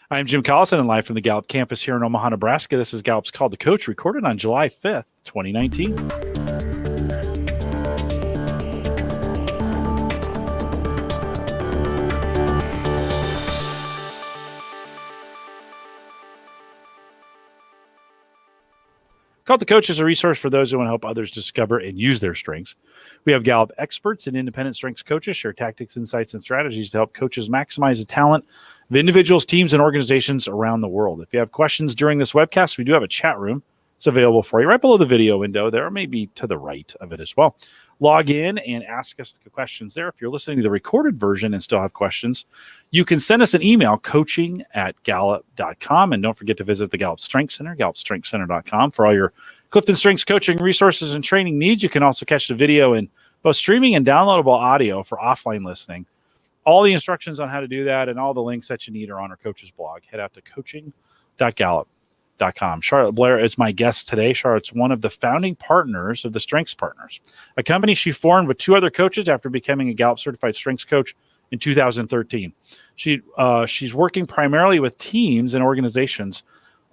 I'm Jim Collison and live from the Gallup campus here in Omaha, Nebraska. This is Gallup's Called the Coach, recorded on July 5th, 2019. Called the Coach is a resource for those who want to help others discover and use their strengths. We have Gallup experts and independent strengths coaches share tactics, insights, and strategies to help coaches maximize the talent of individuals, teams, and organizations around the world. If you have questions during this webcast, we do have a chat room. It's available for you right below the video window there, or maybe to the right of it as well. Log in and ask us the questions there. If you're listening to the recorded version and still have questions, you can send us an email, coaching@gallup.com. And don't forget to visit the Gallup Strengths Center, galcom, for all your CliftonStrengths coaching resources and training needs. You can also catch the video in both streaming and downloadable audio for offline listening. All the instructions on how to do that and all the links that you need are on our coach's blog. Head out to coaching.gallup.com. Charlotte Blair is my guest today. Charlotte's one of the founding partners of the Strengths Partners, a company she formed with two other coaches after becoming a Gallup-Certified Strengths Coach in 2013. She's working primarily with teams and organizations,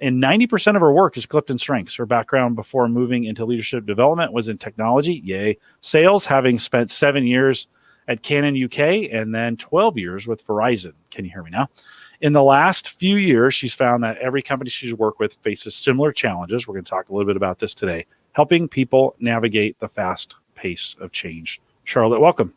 and 90% of her work is CliftonStrengths. Her background before moving into leadership development was in technology, sales, having spent 7 years at Canon UK and then 12 years with Verizon. Can you hear me now? In the last few years, she's found that every company she's worked with faces similar challenges. We're going to talk a little bit about this today, helping people navigate the fast pace of change. Charlotte, welcome.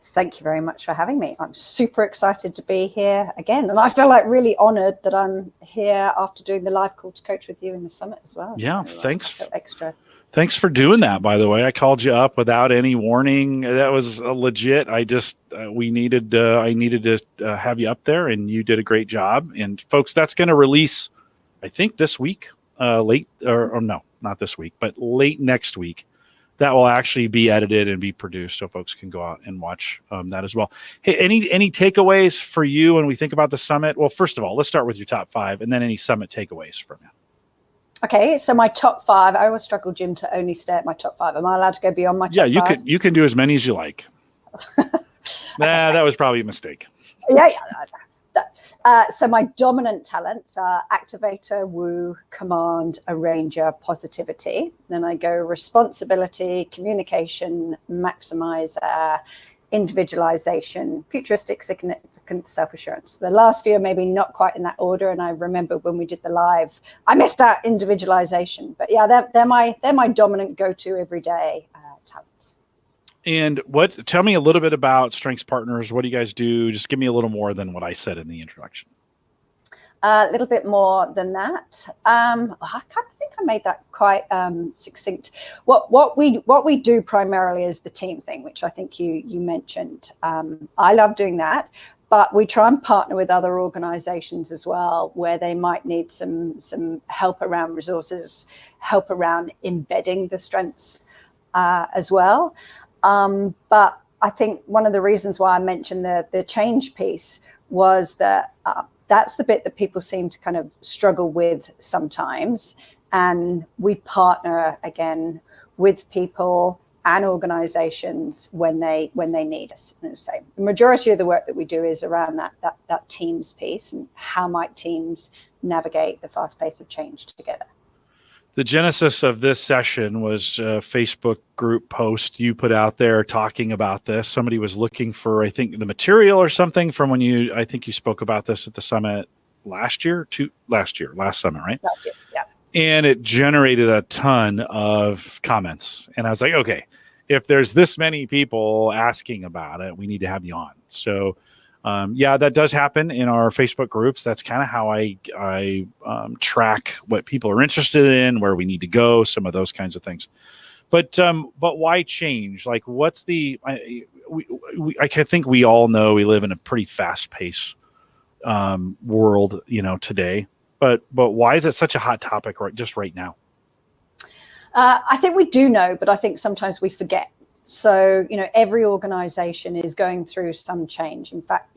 Thank you very much for having me. I'm super excited to be here again. And I feel like really honored that I'm here after doing the live call to coach with you in the summit as well. Yeah, so, thanks. Extra. Thanks for doing that, by the way. I called you up without any warning. That was legit. I needed to have you up there, and you did a great job. And folks, that's going to release, I think this week, late next week. That will actually be edited and be produced, so folks can go out and watch that as well. Hey, any takeaways for you when we think about the summit? Well, first of all, let's start with your top 5, and then any summit takeaways from you. Okay, so my top 5. I always struggle, Jim, to only stay at my top 5. Am I allowed to go beyond my top 5? Yeah, you can do as many as you like. That was probably a mistake. Yeah. So my dominant talents are activator, woo, command, arranger, positivity. Then I go responsibility, communication, maximizer, individualization, futuristic, significant, self-assurance. The last few are maybe not quite in that order. And I remember when we did the live, I missed out individualization. But yeah, they're my dominant go-to everyday talents. And tell me a little bit about Strengths Partners. What do you guys do? Just give me a little more than what I said in the introduction. A little bit more than that. I kind of think I made that quite succinct. What we do primarily is the team thing, which I think you mentioned. I love doing that, but we try and partner with other organizations as well, where they might need some help around resources, help around embedding the strengths as well. But I think one of the reasons why I mentioned the change piece was that that's the bit that people seem to kind of struggle with sometimes. And we partner again with people and organizations when they need us. So the majority of the work that we do is around that teams piece and how might teams navigate the fast pace of change together. The genesis of this session was a Facebook group post you put out there talking about this. Somebody was looking for, I think, the material or something from when I think you spoke about this at the summit last summit, right? Last year, yeah. And it generated a ton of comments. And I was like, okay, if there's this many people asking about it, we need to have you on. So that does happen in our Facebook groups. That's kind of how I track what people are interested in, where we need to go, some of those kinds of things. But why change? Like, what's I think we all know we live in a pretty fast-paced world, today. But why is it such a hot topic right now? I think we do know, but I think sometimes we forget. So, every organization is going through some change. In fact,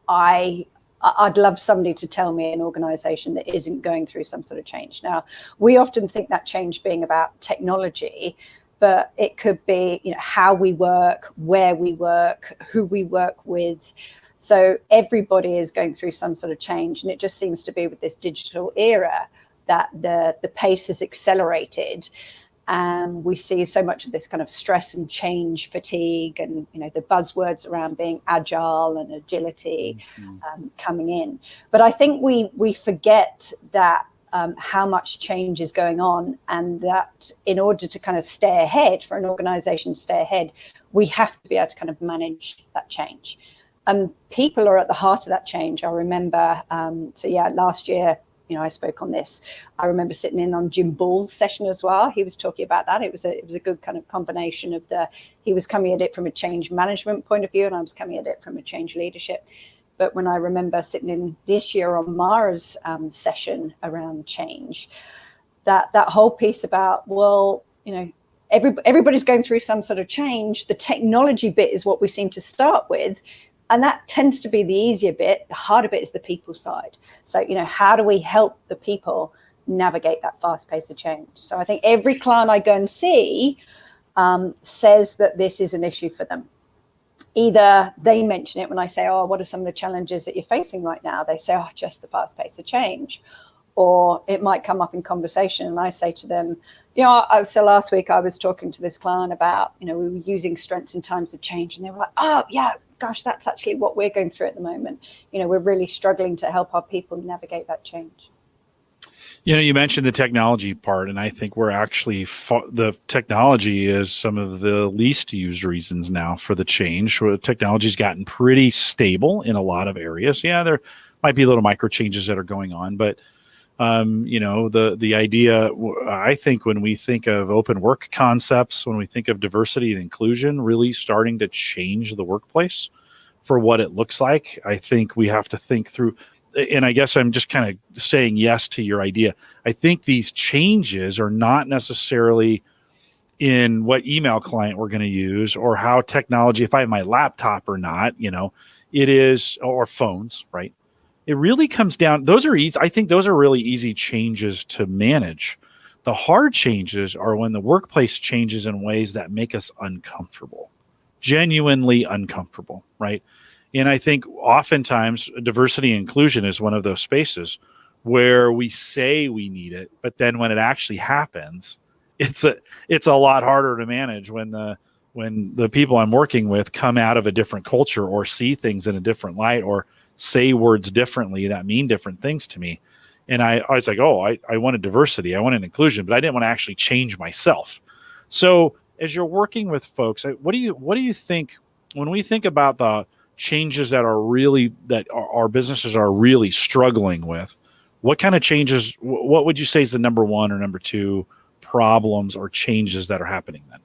I'd love somebody to tell me an organization that isn't going through some sort of change. Now, we often think that change being about technology, but it could be, how we work, where we work, who we work with. So everybody is going through some sort of change, and it just seems to be with this digital era that the pace has accelerated. And we see so much of this kind of stress and change fatigue, and the buzzwords around being agile and agility coming in. But I think we forget that how much change is going on, and that in order to kind of stay ahead, for an organization to stay ahead, we have to be able to kind of manage that change. People are at the heart of that change. I remember, last year, I spoke on this. I remember sitting in on Jim Ball's session as well. He was talking about that. It was a good kind of combination of he was coming at it from a change management point of view, and I was coming at it from a change leadership. But when I remember sitting in this year on Mara's session around change, that whole piece about, everybody's going through some sort of change. The technology bit is what we seem to start with. And that tends to be the easier bit. The harder bit is the people side. So, how do we help the people navigate that fast pace of change? So I think every client I go and see says that this is an issue for them. Either they mention it when I say, what are some of the challenges that you're facing right now? They say, just the fast pace of change. Or it might come up in conversation, and I say to them, so last week I was talking to this client about, we were using strengths in times of change, and they were like, oh yeah, gosh, that's actually what we're going through at the moment. We're really struggling to help our people navigate that change. You mentioned the technology part, and I think we're actually the technology is some of the least used reasons now for the change. Where technology's gotten pretty stable in a lot of areas. Yeah, there might be little micro changes that are going on, but the idea, I think, when we think of open work concepts, when we think of diversity and inclusion really starting to change the workplace for what it looks like, I think we have to think through, and I guess I'm just kind of saying yes to your idea. I think these changes are not necessarily in what email client we're going to use or how technology, if I have my laptop or not, it is, or phones, right? It really comes down, those are easy. I think those are really easy changes to manage. The hard changes are when the workplace changes in ways that make us uncomfortable, genuinely uncomfortable, right? And I think oftentimes diversity and inclusion is one of those spaces where we say we need it, but then when it actually happens, it's a lot harder to manage when the people I'm working with come out of a different culture or see things in a different light or say words differently that mean different things to me. And I was like, I wanted diversity, I wanted inclusion, but I didn't want to actually change myself. So as you're working with folks, what do you think when we think about the changes that our businesses are really struggling with? What kind of changes, what would you say is the number one or number two problems or changes that are happening then?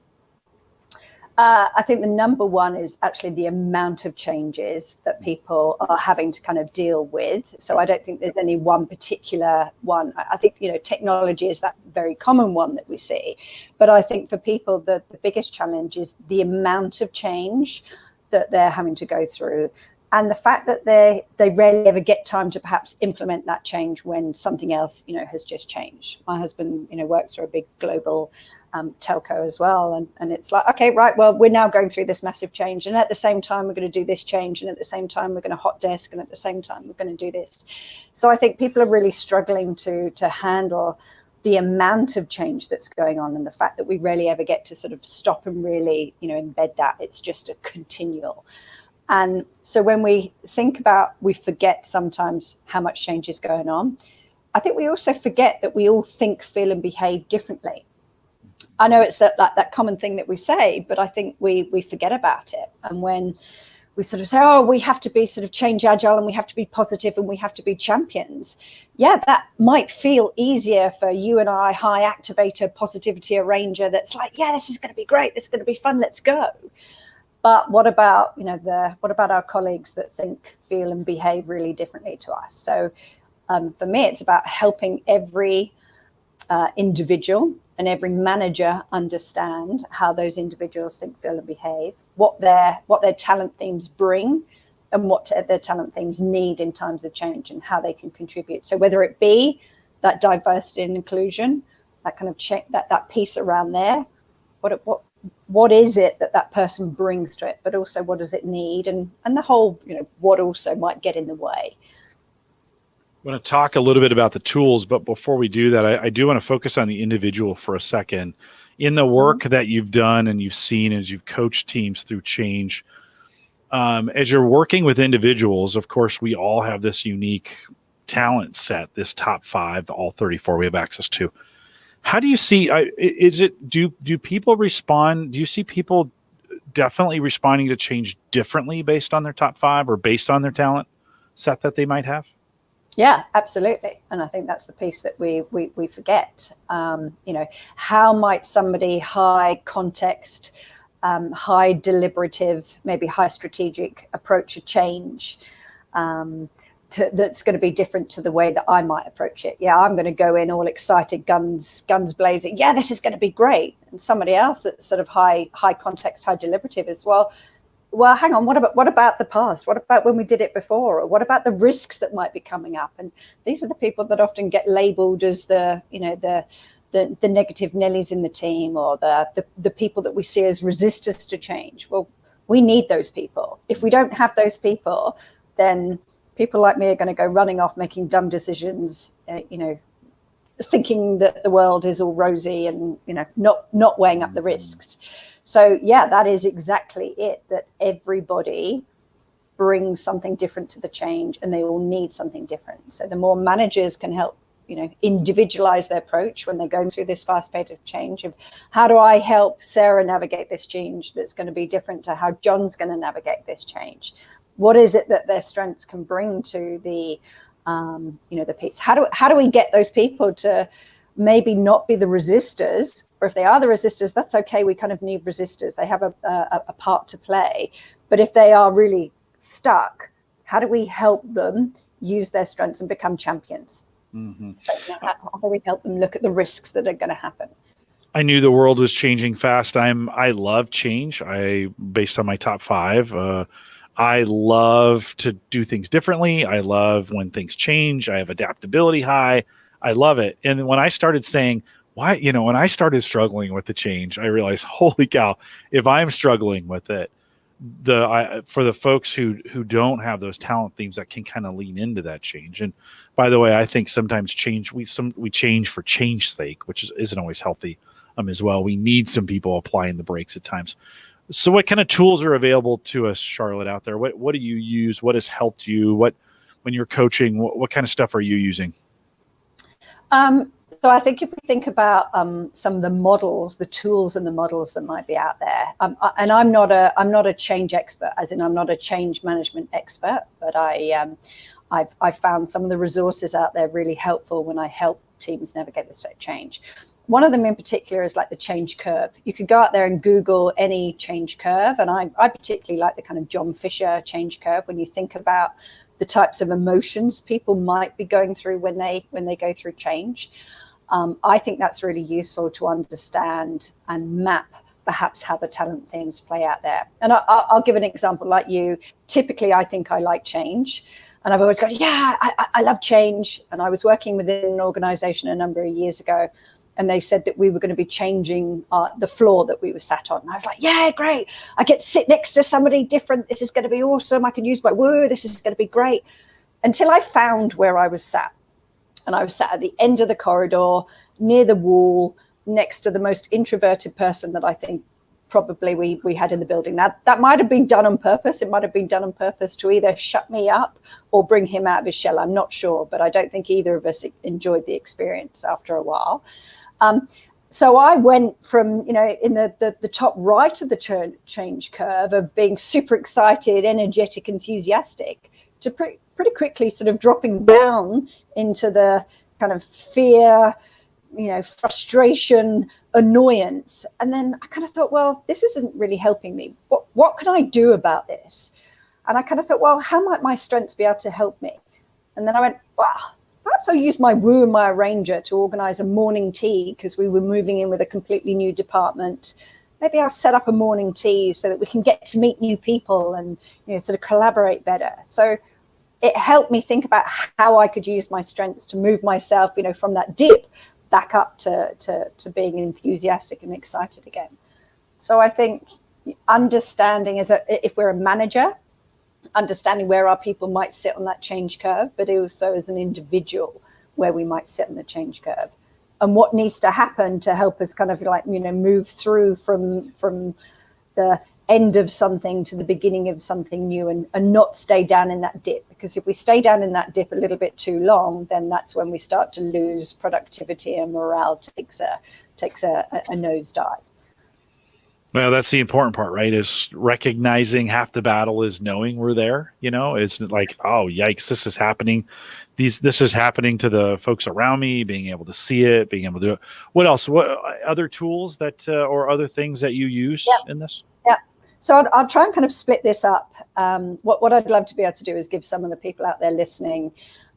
I think the number one is actually the amount of changes that people are having to kind of deal with. So I don't think there's any one particular one. I think, technology is that very common one that we see. But I think for people, the biggest challenge is the amount of change that they're having to go through. And the fact that they rarely ever get time to perhaps implement that change when something else, has just changed. My husband, works for a big global telco as well. And it's like, okay, right, well, we're now going through this massive change. And at the same time, we're going to do this change. And at the same time, we're going to hot desk. And at the same time, we're going to do this. So I think people are really struggling to handle the amount of change that's going on, and the fact that we rarely ever get to sort of stop and really, embed that. It's just a continual. And so when we think about, we forget sometimes how much change is going on. I think we also forget that we all think, feel, and behave differently. I know it's that common thing that we say, but I think we forget about it. And when we sort of say, we have to be sort of change agile, and we have to be positive, and we have to be champions. Yeah, that might feel easier for you and I, high activator, positivity arranger. That's like, yeah, this is going to be great. This is going to be fun. Let's go. But what about, what about our colleagues that think, feel, and behave really differently to us? So for me, it's about helping every individual and every manager understand how those individuals think, feel, and behave, what their talent themes bring, and what their talent themes need in times of change, and how they can contribute. So whether it be that diversity and inclusion, that kind of that piece around there, what is it that person brings to it, but also what does it need, and the whole, what also might get in the way. I want to talk a little bit about the tools, but before we do that, I do want to focus on the individual for a second. In the work that you've done and you've seen as you've coached teams through change, as you're working with individuals, of course, we all have this unique talent set, this top 5, all 34 we have access to. How do you see, do people respond? Do you see people definitely responding to change differently based on their top 5 or based on their talent set that they might have? Yeah, absolutely. And I think that's the piece that we forget. How might somebody high context, high deliberative, maybe high strategic approach a change that's going to be different to the way that I might approach it? Yeah, I'm going to go in all excited, guns blazing. Yeah, this is going to be great. And somebody else that's sort of high context, high deliberative as well. Well, hang on, what about the past? What about when we did it before? Or what about the risks that might be coming up? And these are the people that often get labeled as the negative Nellies in the team, or the people that we see as resistors to change. Well, we need those people. If we don't have those people, then people like me are going to go running off making dumb decisions, thinking that the world is all rosy and, not weighing up the risks. So, yeah, that is exactly it, that everybody brings something different to the change and they all need something different. So the more managers can help, individualize their approach when they're going through this fast pace of change, of how do I help Sarah navigate this change that's going to be different to how John's going to navigate this change? What is it that their strengths can bring to the, the piece? How do we get those people to maybe not be the resistors, or if they are the resistors, that's okay. We kind of need resistors. They have a part to play. But if they are really stuck, how do we help them use their strengths and become champions? Mm-hmm. So how do we help them look at the risks that are going to happen? I knew the world was changing fast. I love change. Based on my top 5, I love to do things differently. I love when things change. I have adaptability high. I love it. And when I started saying, why, when I started struggling with the change, I realized, holy cow, if I'm struggling with it, for the folks who don't have those talent themes that can kind of lean into that change. And by the way, I think sometimes change, we change for change's sake, which isn't always healthy as well. We need some people applying the brakes at times. So what kind of tools are available to us, Charlotte, out there? What do you use? What has helped you? When you're coaching, what kind of stuff are you using? So I think if we think about some of the models, the tools and the models that might be out there, and I'm not a change expert, as in I'm not a change management expert, but I've found some of the resources out there really helpful when I help teams navigate this change. One of them in particular is like the change curve. You could go out there and Google any change curve, and I particularly like the kind of John Fisher change curve when you think about the types of emotions people might be going through when they go through change. I think that's really useful to understand and map perhaps how the talent themes play out there. And I'll give an example like you. Typically, I think I like change. And I've always gone, yeah, I love change. And I was working within an organization a number of years ago, and they said that we were going to be changing the floor that we were sat on. And I was like, yeah, great. I get to sit next to somebody different. This is going to be awesome. I can use my woo. This is going to be great. Until I found where I was sat. And I was sat at the end of the corridor, near the wall, next to the most introverted person that I think probably we had in the building. Now, that might have been done on purpose. It might have been done on purpose to either shut me up or bring him out of his shell. I'm not sure, but I don't think either of us enjoyed the experience after a while. So I went from, in the top right of the change curve of being super excited, energetic, enthusiastic, to pretty quickly sort of dropping down into the kind of fear, frustration, annoyance. And then I kind of thought, well, this isn't really helping me. What can I do about this? And I kind of thought, well, how might my strengths be able to help me? And then I went, well, perhaps I'll use my woo and my arranger to organize a morning tea, because we were moving in with a completely new department. Maybe I'll set up a morning tea so that we can get to meet new people and, sort of collaborate better. So it helped me think about how I could use my strengths to move myself, from that dip back up to being enthusiastic and excited again. So I think understanding if we're a manager, understanding where our people might sit on that change curve, but also as an individual where we might sit on the change curve, and what needs to happen to help us kind of like, move through from the end of something to the beginning of something new, and not stay down in that dip. Because if we stay down in that dip a little bit too long, then that's when we start to lose productivity, and morale takes a nosedive. Well, that's the important part, right? Is recognizing half the battle is knowing we're there. It's like, oh, yikes, this is happening. This is happening to the folks around me, being able to see it, being able to do it. What else? What other tools that or other things that you use in this? Yeah. So I'll try and kind of split this up. What I'd love to be able to do is give some of the people out there listening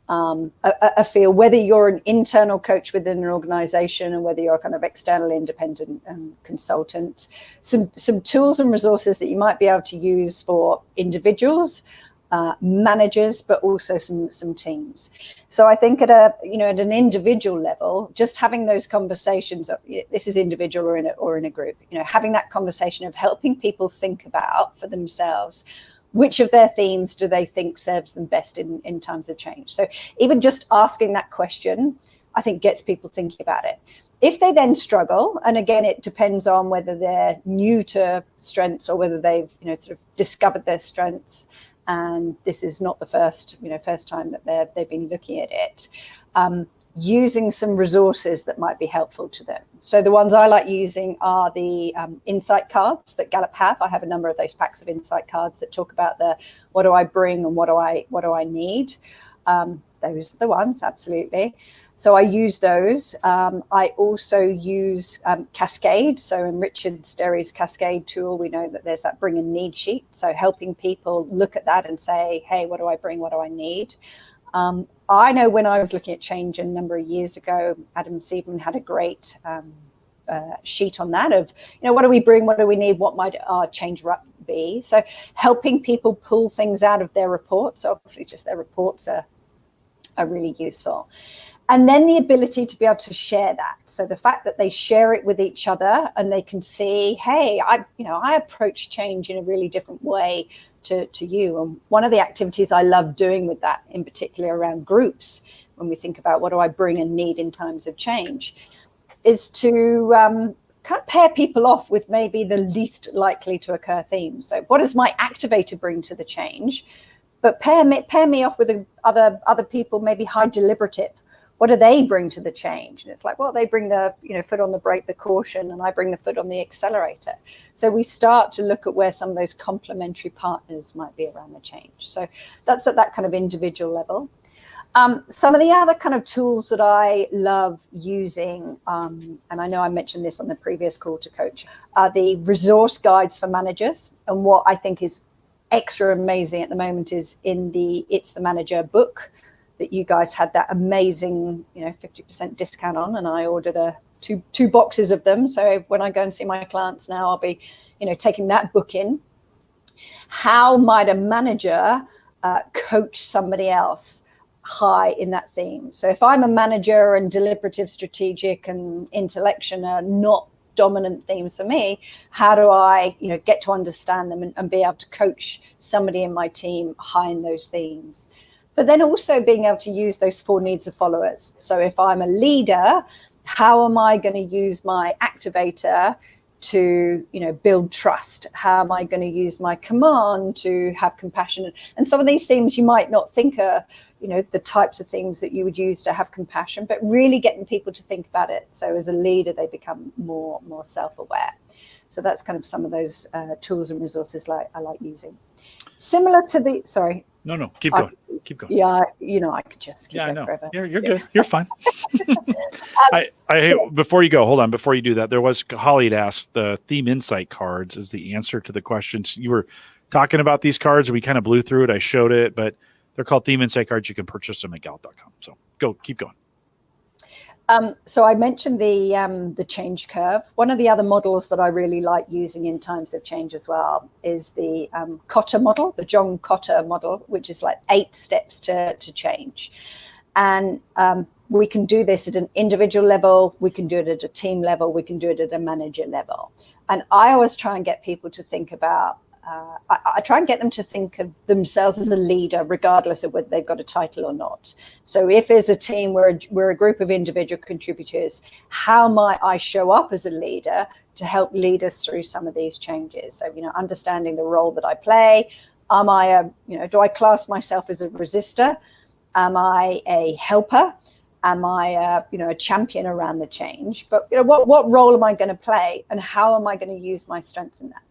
a feel, whether you're an internal coach within an organization and whether you're a kind of external independent consultant, some tools and resources that you might be able to use for individuals, managers, but also some teams. So I think at an individual level, just having those conversations, this is individual or in a group, having that conversation of helping people think about for themselves, which of their themes do they think serves them best in times of change? So even just asking that question, I think gets people thinking about it. If they then struggle, and again, it depends on whether they're new to strengths or whether they've, sort of discovered their strengths, and this is not the first time that they've been looking at it, using some resources that might be helpful to them. So the ones I like using are the insight cards that Gallup have. I have a number of those packs of insight cards that talk about what do I bring and what do I need. Those are the ones, absolutely. So I use those. I also use Cascade. So in Richard Sterry's Cascade tool, we know that there's that bring and need sheet. So helping people look at that and say, hey, what do I bring? What do I need? I know when I was looking at change a number of years ago, Adam Seidman had a great sheet on that of, what do we bring? What do we need? What might our change be? So helping people pull things out of their reports. Obviously, just their reports are really useful. And then the ability to be able to share that. So the fact that they share it with each other and they can see, hey, I approach change in a really different way to you. And one of the activities I love doing with that, in particular around groups, when we think about what do I bring and need in times of change, is to kind of pair people off with maybe the least likely to occur themes. So what does my activator bring to the change? But pair me off with other people, maybe high deliberative. What do they bring to the change? And it's like, well, they bring the foot on the brake, the caution, and I bring the foot on the accelerator. So we start to look at where some of those complementary partners might be around the change. So that's at that kind of individual level. Some of the other kind of tools that I love using, and I know I mentioned this on the previous Call to Coach, are the resource guides for managers. And what I think is extra amazing at the moment is in the It's the Manager book that you guys had that amazing 50% discount on, and I ordered two boxes of them. So when I go and see my clients now, I'll be taking that book in. How might a manager coach somebody else high in that theme? So if I'm a manager and deliberative, strategic, and intellection are not dominant themes for me, how do I get to understand them and be able to coach somebody in my team high in those themes? But then also being able to use those 4 needs of followers. So if I'm a leader, how am I going to use my activator to build trust? How am I going to use my command to have compassion? And some of these themes you might not think are the types of things that you would use to have compassion, but really getting people to think about it. So as a leader, they become more self-aware. So that's kind of some of those tools and resources I like using. Similar to the, sorry. No, keep going. Keep going. Yeah, I could just keep going forever. You're good. You're fine. Before you go, hold on. Before you do that, there was Holly had asked the theme insight cards is the answer to the questions. You were talking about these cards. We kind of blew through it. I showed it, but they're called theme insight cards. You can purchase them at gallup.com. So keep going. So I mentioned the change curve. One of the other models that I really like using in times of change as well is the Cotter model, the John Cotter model, which is like 8 steps to change. And We can do this at an individual level, we can do it at a team level, we can do it at a manager level. And I always try and get people to think about, I try and get them to think of themselves as a leader, regardless of whether they've got a title or not. So if as a team, we're a group of individual contributors, how might I show up as a leader to help lead us through some of these changes? So, understanding the role that I play. Am I do I class myself as a resistor? Am I a helper? Am I a champion around the change? But what role am I going to play, and how am I going to use my strengths in that?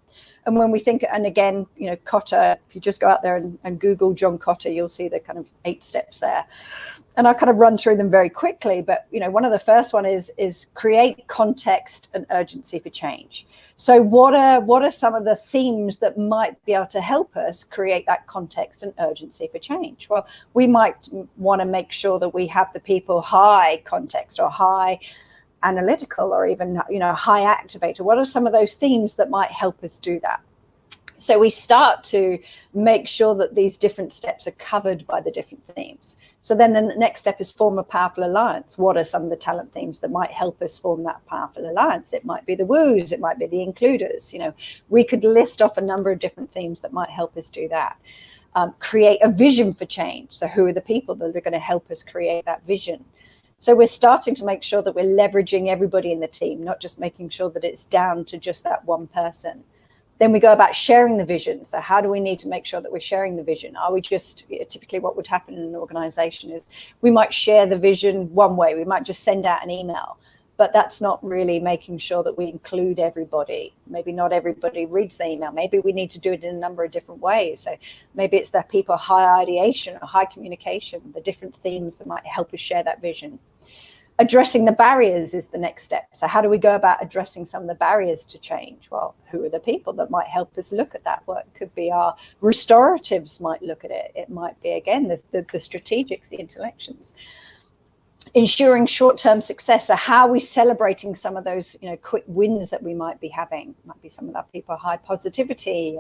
And when we think, and again, Kotter, if you just go out there and Google John Kotter, you'll see the kind of 8 steps there. And I'll kind of run through them very quickly. But, one of the first one is create context and urgency for change. So what are some of the themes that might be able to help us create that context and urgency for change? Well, we might want to make sure that we have the people high context or high analytical or even high activator. What are some of those themes that might help us do that? So we start to make sure that these different steps are covered by the different themes. So then the next step is form a powerful alliance. What are some of the talent themes that might help us form that powerful alliance? It might be the woos, it might be the includers. We could list off a number of different themes that might help us do that. Create a vision for change. So who are the people that are going to help us create that vision? So we're starting to make sure that we're leveraging everybody in the team, not just making sure that it's down to just that one person. Then we go about sharing the vision. So how do we need to make sure that we're sharing the vision? Are we just, typically what would happen in an organization is we might share the vision one way. We might just send out an email, but that's not really making sure that we include everybody. Maybe not everybody reads the email. Maybe we need to do it in a number of different ways. So maybe it's that people high ideation or high communication, the different themes that might help us share that vision. Addressing the barriers is the next step. So how do we go about addressing some of the barriers to change? Well, who are the people that might help us look at that? Well, it could be our restoratives might look at it. It might be, again, the strategics, the intellections. Ensuring short-term success. So how are we celebrating some of those quick wins that we might be having? Might be some of that people high positivity.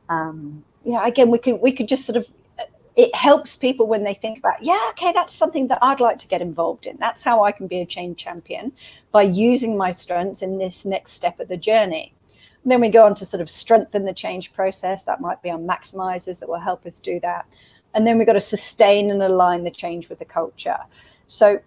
Again, we could just sort of, it helps people when they think about, okay, that's something that I'd like to get involved in. That's how I can be a change champion, by using my strengths in this next step of the journey. And then we go on to sort of strengthen the change process. That might be our maximizers that will help us do that. And then we've got to sustain and align the change with the culture. So,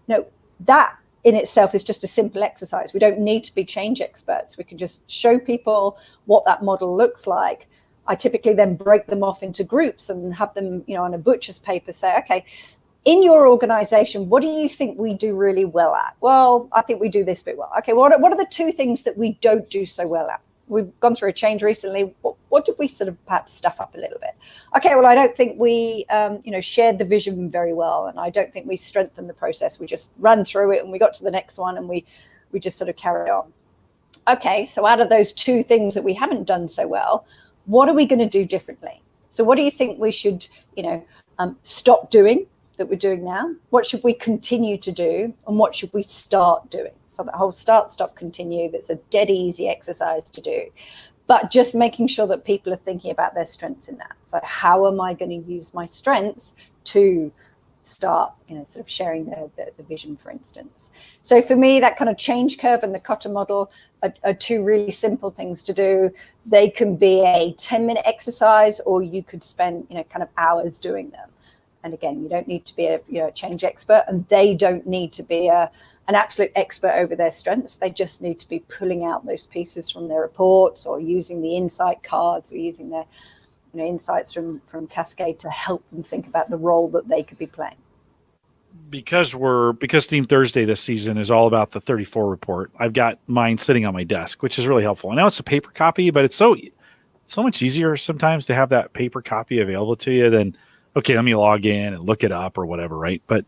that in itself is just a simple exercise. We don't need to be change experts. We can just show people what that model looks like. I typically then break them off into groups and have them, on a butcher's paper say, okay, in your organization, what do you think we do really well at? Well, I think we do this bit well. Okay, what are the 2 things that we don't do so well at? We've gone through a change recently. What did we sort of perhaps stuff up a little bit? Okay, well, I don't think we, shared the vision very well. And I don't think we strengthened the process. We just ran through it and we got to the next one and we just sort of carried on. Okay, so out of those 2 things that we haven't done so well, what are we going to do differently? So what do you think we should, stop doing that we're doing now? What should we continue to do? And what should we start doing? So that whole start, stop, continue, that's a dead easy exercise to do. But just making sure that people are thinking about their strengths in that. So how am I going to use my strengths to start, sort of sharing the vision, for instance. So for me, that kind of change curve and the Kotter model are 2 really simple things to do. They can be a 10-minute exercise, or you could spend, kind of hours doing them. And again, you don't need to be a change expert, and they don't need to be an absolute expert over their strengths. They just need to be pulling out those pieces from their reports, or using the insight cards, or using their insights from Cascade to help them think about the role that they could be playing. Because Theme Thursday this season is all about the 34 report, I've got mine sitting on my desk, which is really helpful. I know it's a paper copy, but it's so much easier sometimes to have that paper copy available to you than, okay, let me log in and look it up or whatever, right? But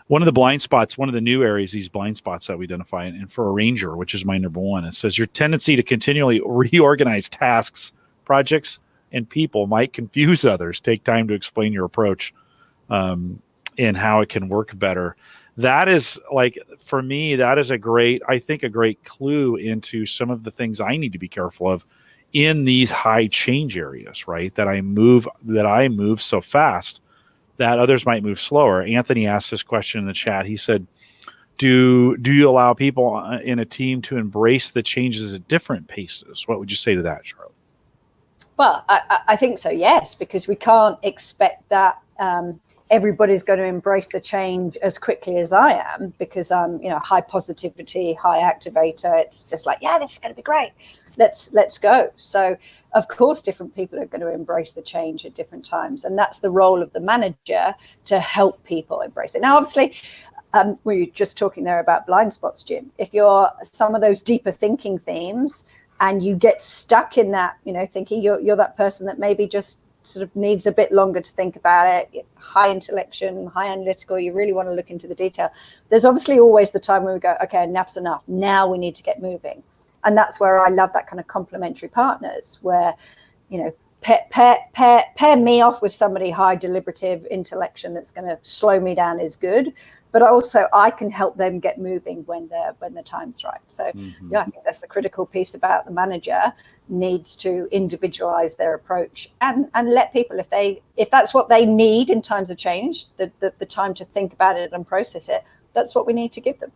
one of the blind spots, one of the new areas, these blind spots that we identify, and for a ranger, which is my number 1, it says your tendency to continually reorganize tasks, projects, and people might confuse others. Take time to explain your approach and how it can work better. That is, like, for me, that is a great clue into some of the things I need to be careful of in these high change areas, right? That I move so fast that others might move slower. Anthony asked this question in the chat. He said, do you allow people in a team to embrace the changes at different paces? What would you say to that, Charlotte? Well, I think so, yes, because we can't expect that everybody's going to embrace the change as quickly as I am, because I'm, high positivity, high activator. It's just like, yeah, this is going to be great. Let's go. So, of course, different people are going to embrace the change at different times. And that's the role of the manager, to help people embrace it. Now, obviously, we were just talking there about blind spots, Jim. If you're some of those deeper thinking themes and you get stuck in that, thinking you're that person that maybe just sort of needs a bit longer to think about it, high intellection, high analytical, you really want to look into the detail. There's obviously always the time where we go, okay, enough's enough. Now we need to get moving. And that's where I love that kind of complementary partners where, pair me off with somebody high deliberative intellection that's going to slow me down is good, but also I can help them get moving when the time's right. So I think that's the critical piece about the manager needs to individualize their approach and let people, if that's what they need in times of change, the time to think about it and process it, that's what we need to give them.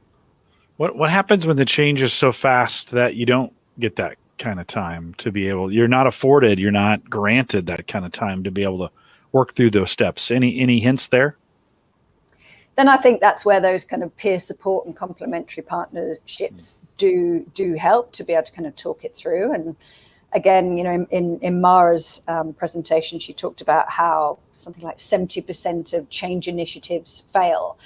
What happens when the change is so fast that you don't get that kind of time to be able, you're not granted that kind of time to be able to work through those steps? Any hints there? Then I think that's where those kind of peer support and complementary partnerships do help to be able to kind of talk it through. And again, in Mara's presentation, she talked about how something like 70% of change initiatives fail.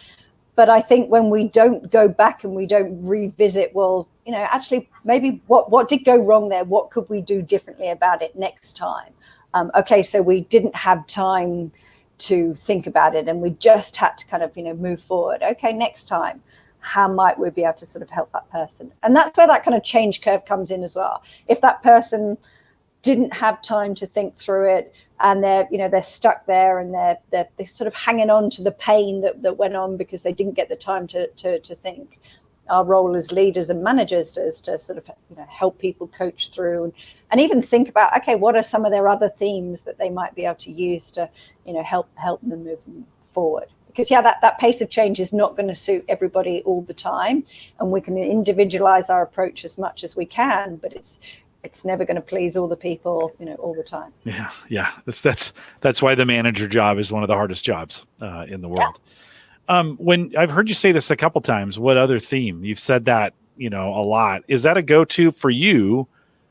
But I think when we don't go back and we don't revisit, well, actually, maybe what did go wrong there? What could we do differently about it next time? Okay, so we didn't have time to think about it and we just had to kind of, move forward. Okay, next time, how might we be able to sort of help that person? And that's where that kind of change curve comes in as well. If that person didn't have time to think through it and they're stuck there and they're sort of hanging on to the pain that went on because they didn't get the time to think. Our role as leaders and managers is to sort of help people coach through and even think about, okay, what are some of their other themes that they might be able to use to help them move forward. Because that pace of change is not going to suit everybody all the time, and we can individualize our approach as much as we can, but it's never going to please all the people, all the time. Yeah. That's why the manager job is one of the hardest jobs in the world. Yeah. When I've heard you say this a couple times, what other theme? You've said that, a lot. Is that a go-to for you?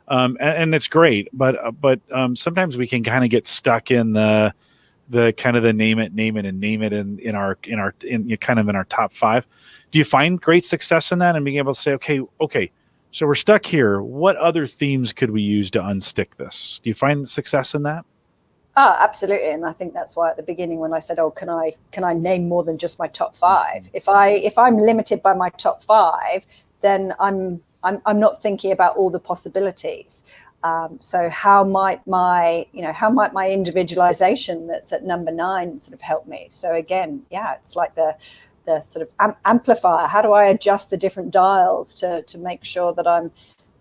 And it's great, but sometimes we can kind of get stuck in the kind of the name it in our kind of in our top five. Do you find great success in that and being able to say, okay, so we're stuck here. What other themes could we use to unstick this? Do you find success in that? Oh, absolutely. And I think that's why at the beginning when I said, can I name more than just my top five? If I'm limited by my top five, then I'm not thinking about all the possibilities. So how might my individualization that's at number 9 sort of help me? So again, it's like the sort of amplifier. How do I adjust the different dials to make sure that I'm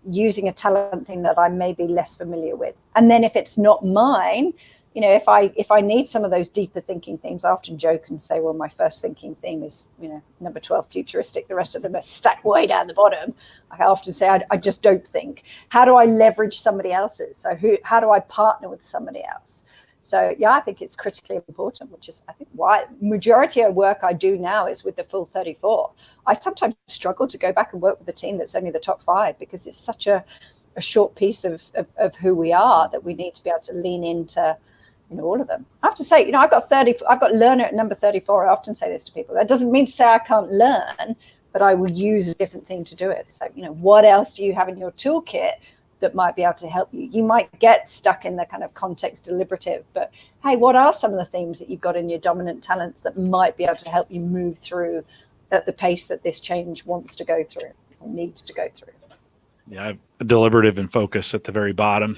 using a talent thing that I may be less familiar with? And then if it's not mine, if I need some of those deeper thinking themes, I often joke and say, well, my first thinking theme is, number 12, futuristic. The rest of them are stacked way down the bottom. I often say, I just don't think. How do I leverage somebody else's? So how do I partner with somebody else? So, I think it's critically important, which is, I think, why majority of work I do now is with the full 34. I sometimes struggle to go back and work with a team that's only the top 5 because it's such a short piece of who we are that we need to be able to lean into all of them. I have to say, I've got learner at number 34. I often say this to people. That doesn't mean to say I can't learn, but I will use a different theme to do it. So, what else do you have in your toolkit that might be able to help you? You might get stuck in the kind of context deliberative, but hey, what are some of the themes that you've got in your dominant talents that might be able to help you move through at the pace that this change wants to go through or needs to go through? Yeah, deliberative and focus at the very bottom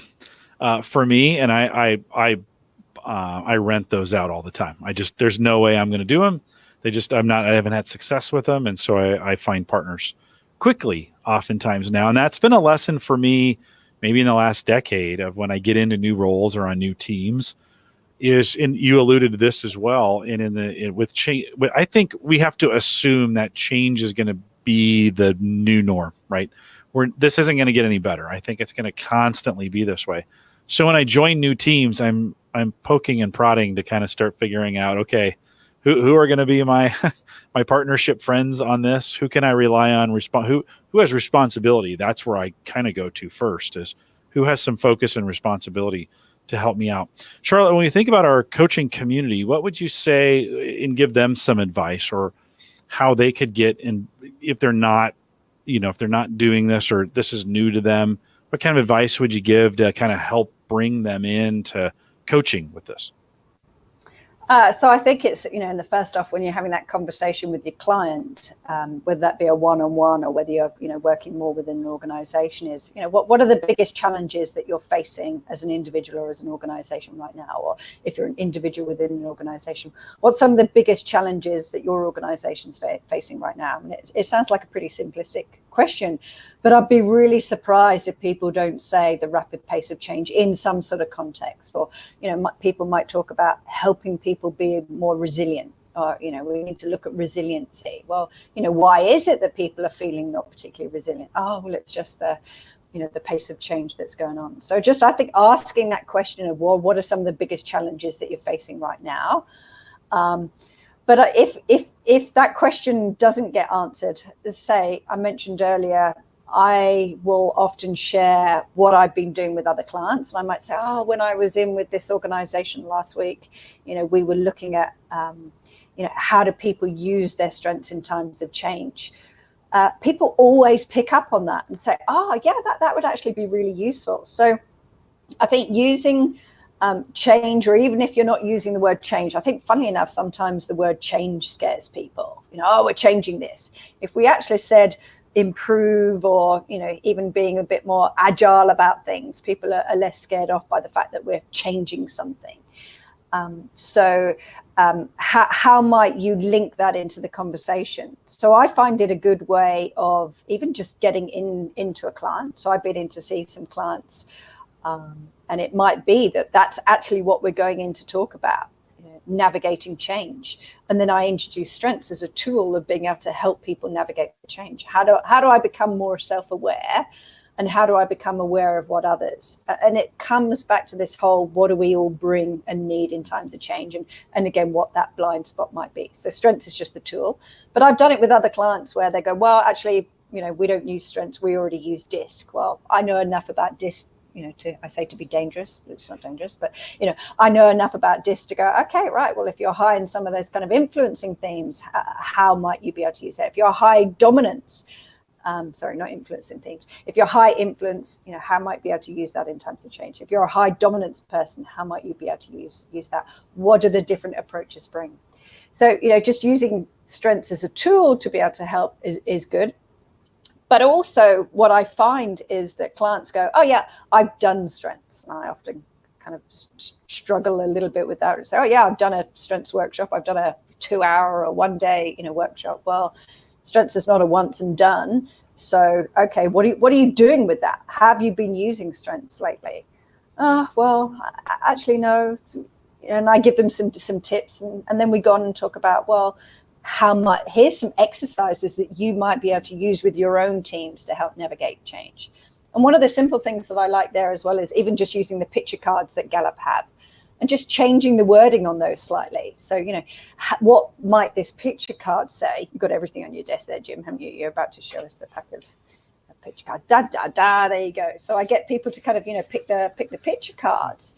for me, and I rent those out all the time. There's no way I'm going to do them. I haven't had success with them. And so I find partners quickly oftentimes now. And that's been a lesson for me, maybe in the last decade, of when I get into new roles or on new teams, is, and you alluded to this as well, and with change, I think we have to assume that change is going to be the new norm, right? This isn't going to get any better. I think it's going to constantly be this way. So when I join new teams, I'm poking and prodding to kind of start figuring out, okay, who are going to be my my partnership friends on this? Who can I rely on? Who has responsibility? That's where I kind of go to first, is who has some focus and responsibility to help me out. Charlotte, when you think about our coaching community, what would you say, and give them some advice, or how they could get in if they're not, if they're not doing this, or this is new to them? What kind of advice would you give to kind of help bring them into coaching with this? So I think it's, in the first off, when you're having that conversation with your client, whether that be a one-on-one or whether you're, working more within an organization, is, what are the biggest challenges that you're facing as an individual or as an organization right now? Or if you're an individual within an organization, what's some of the biggest challenges that your organization's facing right now? I mean, it sounds like a pretty simplistic question, but I'd be really surprised if people don't say the rapid pace of change in some sort of context. Or, people might talk about helping people be more resilient, or, we need to look at resiliency. Well, why is it that people are feeling not particularly resilient? Oh, well, it's just the pace of change that's going on. So just, I think, asking that question of, well, what are some of the biggest challenges that you're facing right now? But if that question doesn't get answered, say I mentioned earlier, I will often share what I've been doing with other clients. And I might say, when I was in with this organization last week, we were looking at, how do people use their strengths in times of change? People always pick up on that and say, that would actually be really useful. So I think using change, or even if you're not using the word change, I think, funny enough, sometimes the word change scares people. We're changing this. If we actually said improve, or even being a bit more agile about things, people are less scared off by the fact that we're changing something. How might you link that into the conversation? So I find it a good way of even just getting into a client. So I've been in to see some clients, and it might be that that's actually what we're going in to talk about, navigating change. And then I introduce strengths as a tool of being able to help people navigate the change. How do I become more self-aware, and how do I become aware of what others? And it comes back to this whole, what do we all bring and need in times of change? And again, what that blind spot might be. So strengths is just the tool. But I've done it with other clients where they go, well, actually, we don't use strengths. We already use DISC. Well, I know enough about DISC, to be dangerous. It's not dangerous, but, I know enough about DISC to go, okay, right. Well, if you're high in some of those kind of influencing themes, how might you be able to use that? If you're high dominance, not influencing themes. If you're high influence, how might you be able to use that in times of change? If you're a high dominance person, how might you be able to use that? What do the different approaches bring? So, just using strengths as a tool to be able to help is good. But also what I find is that clients go, oh yeah, I've done strengths. And I often kind of struggle a little bit with that and say, oh yeah, I've done a strengths workshop. I've done a 2-hour or 1-day, workshop. Well, strengths is not a once and done. So, okay, what are you doing with that? Have you been using strengths lately? Well, actually, no. And I give them some tips, and then we go on and talk about, well, here's some exercises that you might be able to use with your own teams to help navigate change. And one of the simple things that I like there as well is even just using the picture cards that Gallup have, and just changing the wording on those slightly. So, what might this picture card say? You've got everything on your desk there, Jim, haven't you? You're about to show us the pack of picture cards. There you go. So I get people to kind of, pick the picture cards.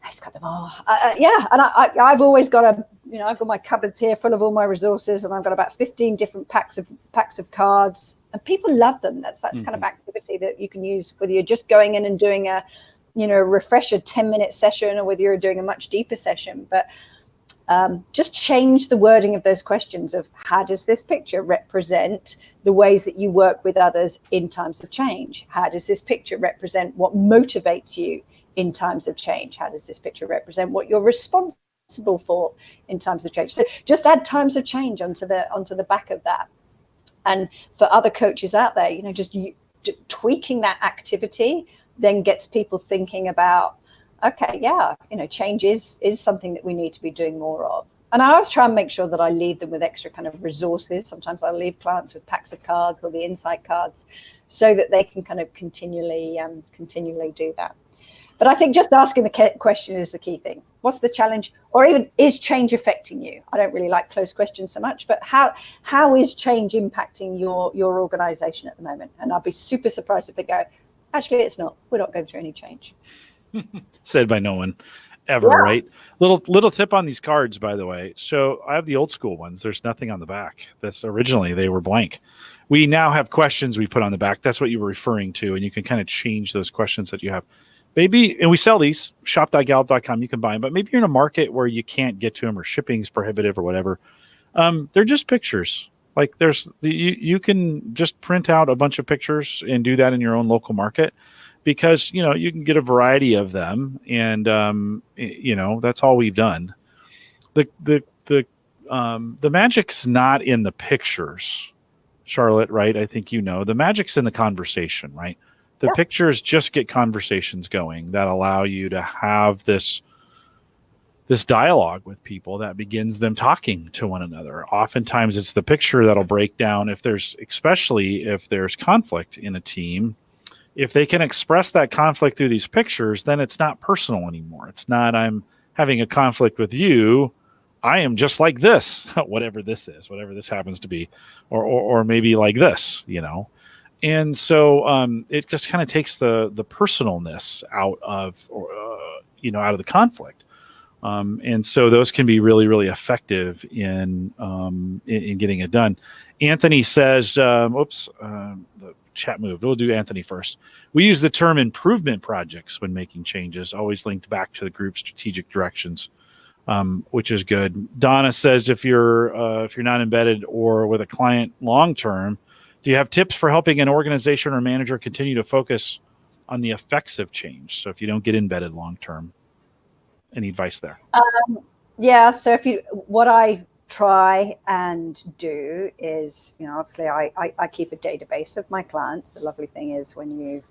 He's got them all. And I've always got I've got my cupboards here full of all my resources, and I've got about 15 different packs of cards, and people love them. That's that kind of activity that you can use, whether you're just going in and doing a refresher 10-minute session, or whether you're doing a much deeper session. But just change the wording of those questions of, how does this picture represent the ways that you work with others in times of change? How does this picture represent what motivates you in times of change? How does this picture represent what you're responsible for in times of change? So just add times of change onto the back of that. And for other coaches out there, just tweaking that activity then gets people thinking about, Okay, yeah, change is something that we need to be doing more of. And I always try and make sure that I leave them with extra kind of resources. Sometimes I leave clients with packs of cards or the insight cards so that they can kind of continually do that. But I think just asking the question is the key thing. What's the challenge? Or even, is change affecting you? I don't really like closed questions so much, but how is change impacting your organization at the moment? And I'll be super surprised if they go, actually, it's not. We're not going through any change. Said by no one ever, right? Little tip on these cards, by the way. So I have the old school ones. There's nothing on the back. Originally they were blank. We now have questions we put on the back. That's what you were referring to, and you can kind of change those questions that you have. Maybe, and we sell these, shop.gallup.com, you can buy them, but maybe you're in a market where you can't get to them or shipping's prohibitive or whatever. They're just pictures. Like you can just print out a bunch of pictures and do that in your own local market, because, you can get a variety of them, and, that's all we've done. The magic's not in the pictures, Charlotte, right? I think the magic's in the conversation, right? The pictures just get conversations going that allow you to have this dialogue with people that begins them talking to one another. Oftentimes it's the picture that'll break down especially if there's conflict in a team. If they can express that conflict through these pictures, then it's not personal anymore. It's not, I'm having a conflict with you. I am just like this, whatever this is, whatever this happens to be, or maybe like this, And so it just kind of takes the personalness out of out of the conflict, and so those can be really, really effective in getting it done. Anthony says, the chat moved. We'll do Anthony first. We use the term improvement projects when making changes, always linked back to the group's strategic directions, which is good. Donna says, if you're not embedded or with a client long term, do you have tips for helping an organization or manager continue to focus on the effects of change? So if you don't get embedded long term, any advice there? So what I try and do is, obviously I keep a database of my clients. The lovely thing is when you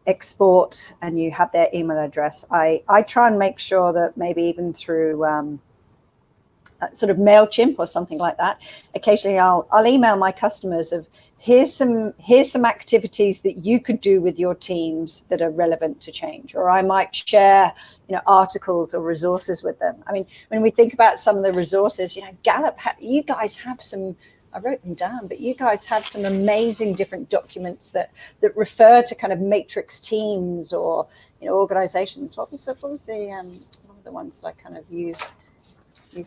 export and you have their email address, I try and make sure that maybe even through sort of MailChimp or something like that, occasionally I'll email my customers of here's some activities that you could do with your teams that are relevant to change. Or I might share articles or resources with them. I mean, when we think about some of the resources, Gallup, you guys have some, I wrote them down, but you guys have some amazing different documents that refer to kind of matrix teams or organizations. What was one of the ones that I kind of use